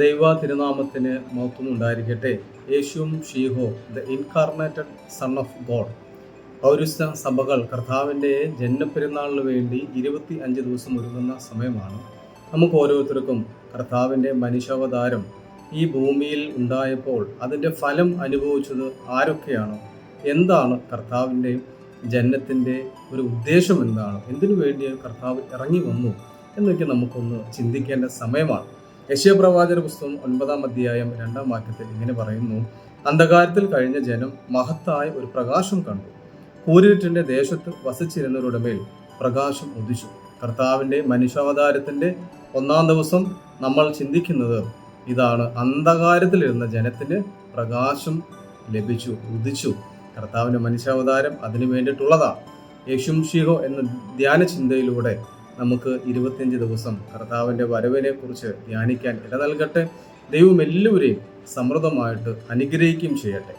ദൈവ തിരുനാമത്തിന് മഹത്വം ഉണ്ടായിരിക്കട്ടെ. യേശുവും ഷീഹോ the incarnated son of God. പൗരസ്ത്യ സഭകൾ കർത്താവിൻ്റെ ജന്മപ്പെരുന്നാളിന് വേണ്ടി 25 ദിവസം ഒരുങ്ങുന്ന സമയമാണ്. നമുക്ക് ഓരോരുത്തർക്കും കർത്താവിൻ്റെ മനുഷ്യാവതാരം ഈ ഭൂമിയിൽ ഉണ്ടായപ്പോൾ അതിൻ്റെ ഫലം അനുഭവിച്ചത് ആരൊക്കെയാണോ, എന്താണ് കർത്താവിൻ്റെ ജനനത്തിൻ്റെ ഒരു ഉദ്ദേശം, എന്താണ്, എന്തിനു വേണ്ടി കർത്താവ് ഇറങ്ങി വന്നു എന്നൊക്കെ നമുക്കൊന്ന് ചിന്തിക്കേണ്ട സമയമാണ്. യെശയ്യാ പ്രവാചക പുസ്തകം 9-ാം അധ്യായം 2-ാം വാക്യത്തിൽ ഇങ്ങനെ പറയുന്നു: അന്ധകാരത്തിൽ കഴിഞ്ഞ ജനം മഹത്തായ ഒരു പ്രകാശം കണ്ടു, കൂരിരുട്ടിന്റെ ദേശത്ത് വസിച്ചിരുന്നവരുടെ മേൽ പ്രകാശം ഉദിച്ചു. കർത്താവിൻ്റെ മനുഷ്യാവതാരത്തിൻ്റെ 1-ാം ദിവസം നമ്മൾ ചിന്തിക്കുന്നത് ഇതാണ്: അന്ധകാരത്തിലിരുന്ന ജനത്തിന് പ്രകാശം ലഭിച്ചു, ഉദിച്ചു. കർത്താവിൻ്റെ മനുഷ്യാവതാരം അതിനു വേണ്ടിയിട്ടുള്ളതാണ്. യേശുവും ഷീഹോ എന്ന ധ്യാന ചിന്തയിലൂടെ നമുക്ക് 25 ദിവസം കർത്താവിൻ്റെ വരവിനെ കുറിച്ച് ധ്യാനിക്കാൻ ഇട നൽകട്ടെ. ദൈവം എല്ലാവരെയും സമൃദ്ധമായിട്ട് അനുഗ്രഹിക്കുകയും ചെയ്യട്ടെ.